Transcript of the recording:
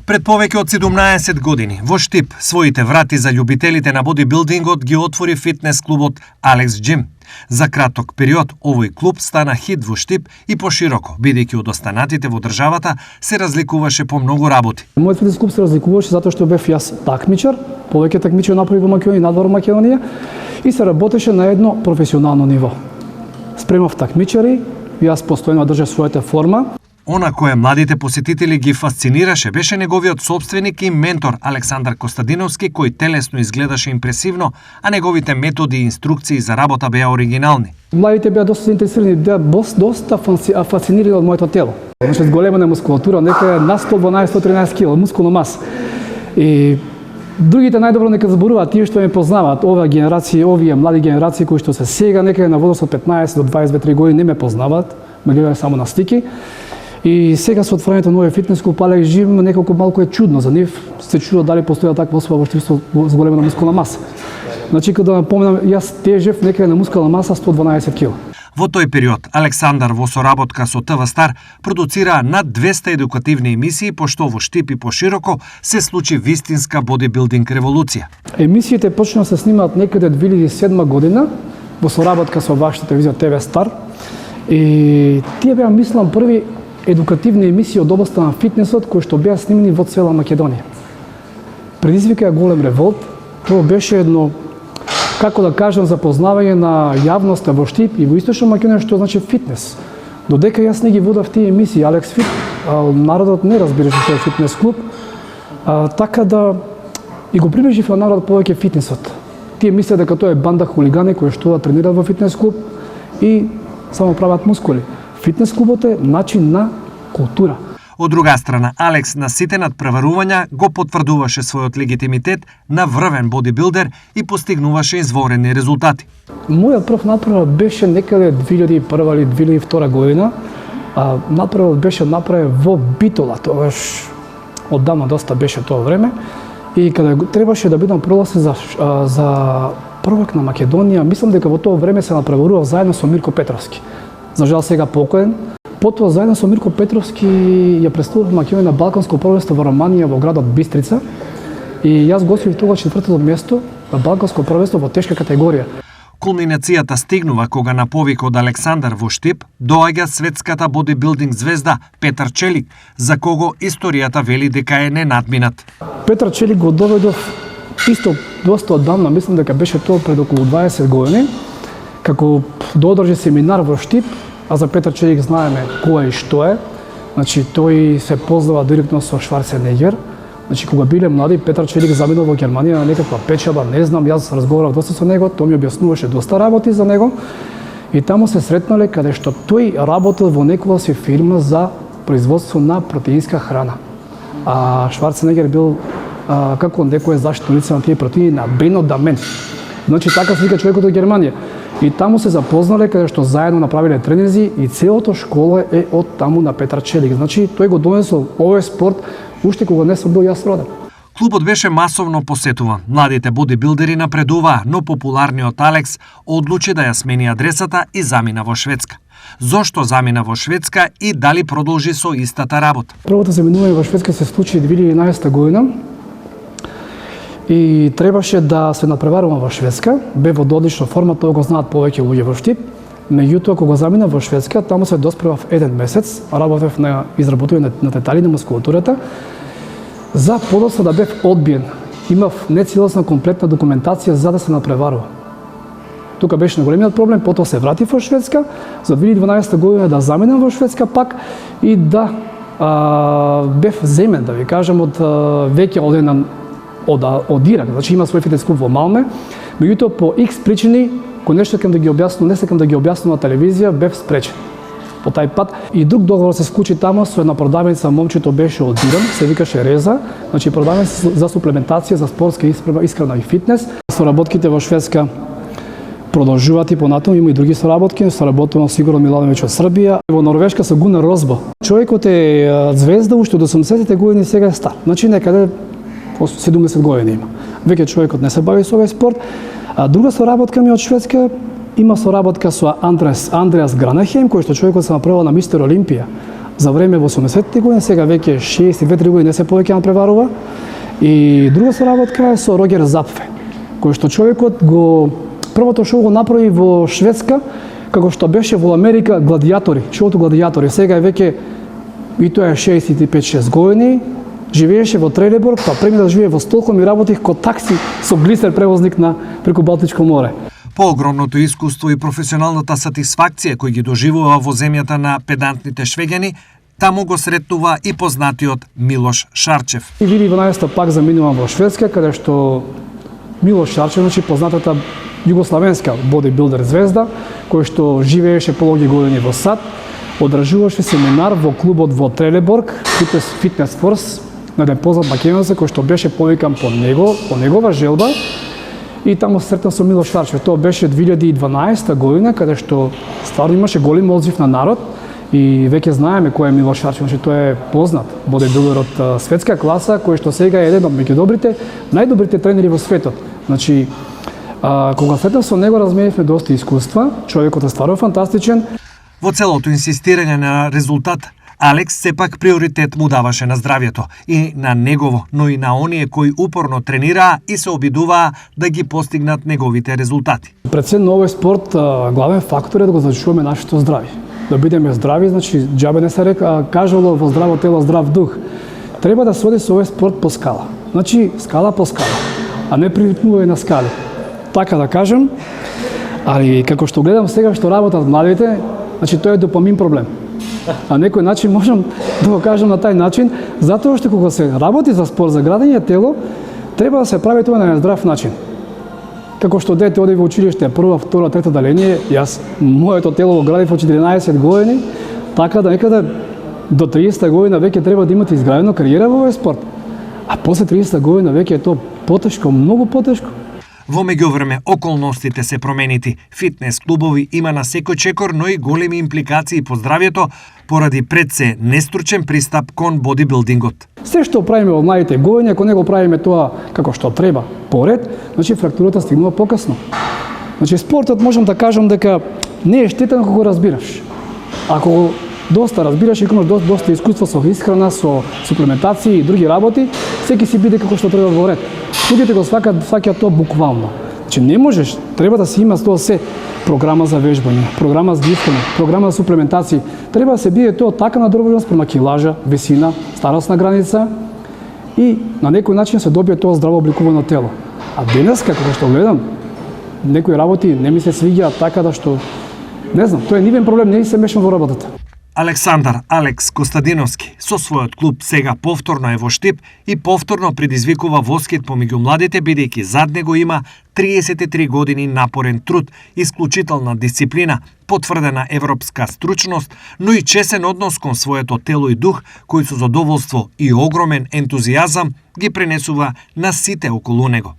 Пред повеќе од 17 години во Штип своите врати за љубителите на бодибилдингот ги отвори фитнес клубот Алекс Джим. За краток период овој клуб стана хит во Штип и пошироко, бидејќи од останатите во државата се разликуваше по многу работи. Мојот фитнес клуб се разликуваше затоа што бев јас такмичар, повеќе такмичари направи во Македонија и надвор Македонија и се работеше на едно професионално ниво. Спремав такмичари, јас постојано држав својата форма. Она кое младите посетители ги фасцинираше беше неговиот собственик и ментор Александар Костадиновски, кој телесно изгледаше импресивно, а неговите методи и инструкции за работа беа оригинални. Младите беа доста заинтересирани, беа доста фасцинирани од моето тело. Значи, зголемена мускулатура, некаде на 112-113 кг мускулна маса. И другите најдобро нека зборуваат тие што ме познаваат, овие млади генерации кои што се сега некаде на возраст од 15 до 22-23 години не ме познаваат, ме гледаат само на стики. И сега со отворањето на овој фитнес клуб Алекс Джим неколку малку е чудно за нив, се чудо дали постоја таква особа во Штип со зголемена мускулна маса. Значи кога да напомнам, јас тежев некаде на мускулна маса 112 кг. Во тој период Александар во соработка со ТВ Стар продуцира над 200 едукативни емисии, пошто во Штип и пошироко се случи вистинска бодибилдинг револуција. Емисиите почнаа се снимаат некаде 2007 година во соработка со вашата телевизија ТВ Стар и тие беа мислам први едукативни емисии од областта на фитнесот кои што беа снимени во цела Македонија. Предизвика голем револт, тоа беше едно, како да кажам, запознавање на јавноста во Штип и во Источна Македонија што значи фитнес. Додека јас не ги водев тие емисии Алекс Фит, народот не разбираше што е фитнес клуб, така да и го приближив на народот повеќе фитнесот. Тие мислеа дека тоа е банда хулигани кои што тренираат во фитнес клуб и само прават мускули. Фитнес клубот е начин на култура. Од друга страна, Алекс на сите надпреварувања го потврдуваше својот легитимитет на врвен бодибилдер и постигнуваше изворени резултати. Мојот прв надпревар беше некаде 2001 или 2002 година. Надпревар беше направен во Битола, тогаш оддавна доста беше тоа време. И каде требаше да бидам прогласен за првак на Македонија, мислам дека во тоа време се надпреварував заедно со Мирко Петровски. За жал сега покоен. Потоа заедно со Мирко Петровски ја представив Македонија на Балканско првенство во Романија во градот Бистрица и јас го освоив тогаш четвртото место на Балканско првенство во тешка категорија. Кулминацијата стигнува кога на повик од Александар во Штип доаѓа светската бодибилдинг звезда Петар Челик, за кого историјата вели дека е ненадминат. Петар Челик го доведов исто доста оддавна, мислам дека беше тоа пред околу 20 години, како да одржи семинар во Штип, а за Петар Челик знаеме кој е и што е. Значи, тој се познава директно со Шварценегер. Значи, кога биле млади, Петар Челик заминал во Германија на некаква печаба, не знам, јас разговарав доста со него, тој ми објаснуваше доста работи за него. И таму се сретнале каде што тој работел во некоја си фирма за производство на протеинска храна. А Шварценегер бил како некој заштитно лице на тие протеини на Бено Дамен. Значи, така се вика човекот од Германија. И таму се запознале каде што заедно направиле тренерзи и целото школа е од таму на Петар Челик. Значи, тој го донесол овој спорт уште кога не сум бил јас роден. Клубот беше масовно посетуван. Младите бодибилдери напредуваа, но популарниот Алекс одлучи да ја смени адресата и замина во Шведска. Зошто замина во Шведска и дали продолжи со истата работа? Првото заминување во Шведска се случи 2011 година. И требаше да се надпреварувам во Шведска, бе во одлична форма, тоа го знаат повеќе луѓе во Штип. Меѓутоа, кога замина во Шведска, таму се доспревав еден месец, работев на изработување на детали на мускулатурата. За подоцна да бев одбиен, имав нецелосна комплетна документација за да се надпреварува. Тука беше наголемиот проблем, потоа се вратив во Шведска, за 2012 година да заминам во Шведска пак и да бев земен, да ви кажам, од веќе оден од Ирак, значи има свој фитнес клуб во Малме, меѓутоа по X причини, кој нешто сакам да ги објаснам, не сакам да ги објаснам на телевизија, бев спречен по тај пат. И друг договор се склучи таму со една продавница, момчето беше од Иран, се викаше Реза, значи продавница за суплементација за спортска исхрана и фитнес. Соработките во Шведска продолжуваат и понатаму, има и други соработки, соработувам со Игор Милановиќ од Србија, во Норвешка со Гунар Розбо. Човекот е звезда уште од 80-те години, сега е стар. Значи некаде 70 години има. Веќе човекот не се бави со овој спорт. А друга соработка ми од Шведска има соработка со Андреас Гранахем, кој што човекот се направил на Мистер Олимпија. за време во 80-те години, сега веќе 62 години не се повеќе напреварува. И друга соработка е со Рогер Запфе, кој што човекот го првото шоу го направи во Шведска, како што беше во Америка Гладиатори, шоуто Гладиатори. Сега е веќе и тоа е 65-6 години, живееше во Трелеборг, па премина да живее во Стокхолм и работих ко такси со глисер превозник на преку Балтичко море. По огромното искуство и професионалната сатисфакција кој ги доживува во земјата на педантните швеѓани, таму го сретнува и познатиот Милош Шарчев. И 2012 пак заминувам во Шведска, каде што Милош Шарчев, значи познатата југославенска бодибилдер звезда, кој што живееше пологи години во САД, одржуваше семинар во клубот во Трелеборг, Fitness Force, на еден познат македонец кој што беше повикан по негова желба. И таму се сретнав со Милош Шарчев. Тоа беше 2012 година, каде што стварно имаше голем одзив на народ и веќе знаеме кој е Милош Шарчев, значи тој е познат бодибилдер од светска класа, кој што сега е еден од меѓу најдобрите тренери во светот. Значи, кога сретнав со него, разменивме доста искуства, човекот е стварно фантастичен. Во целото инсистирање на резултат, Алекс сепак приоритет му даваше на здравјето и на негово, но и на оние кои упорно тренираа и се обидуваа да ги постигнат неговите резултати. Пред се на овој спорт главен фактор е да го зачуваме нашето здравје. Да бидеме здрави, значи џабе не се кажало во здраво тело здрав дух. Треба да се оди со овој спорт по скала. Значи скала по скала, а не прилипнување на скали. Така да кажем, али како што гледам сега што работат младите, значи тоа е допамин проблем. А некој начин можам да го кажам на тај начин, затоа што кога се работи за спорт за градење тело, треба да се прави тоа на здрав начин. Како што дете оди во училиште, прва, втора, трета деление, јас моето тело го градив во 14 години, така да некаде до 30 година веќе треба да имате изградена кариера во овој спорт. А после 30 година веќе е тоа потешко, многу потешко. Во меѓувреме, околностите се променити. Фитнес клубови има на секој чекор, но и големи импликации по здравјето, поради пред се нестручен пристап кон бодибилдингот. Се што правиме во младите години, ако не го правиме тоа како што треба, поред, значи фрактурата стигнува покасно. Значи спортот можам да кажам дека не е штетен ако го разбираш. Ако доста разбираш и имаш доста искуство со исхрана, со суплементации и други работи, секи си биде како што треба во ред. Луѓето го сваќаат тоа буквално. Значи не можеш, треба да се има тоа се програма за вежбање, програма за дишење, програма за суплементации. Треба да се биде тоа така надробеност према килажа, висина, старосна граница и на некој начин се добие тоа здраво обликувано тело. А денеска како што гледам, некои работи не ми се свиѓаат така да што не знам, тоа е нивен проблем, не се мешам во работата. Александар Алекс Костадиновски со својот клуб сега повторно е во Штип и повторно предизвикува воскет помеѓу младите, бидејќи зад него има 33 години напорен труд, исклучителна дисциплина, потврдена европска стручност, но и чесен однос кон своето тело и дух, кој со задоволство и огромен ентузијазам ги пренесува на сите околу него.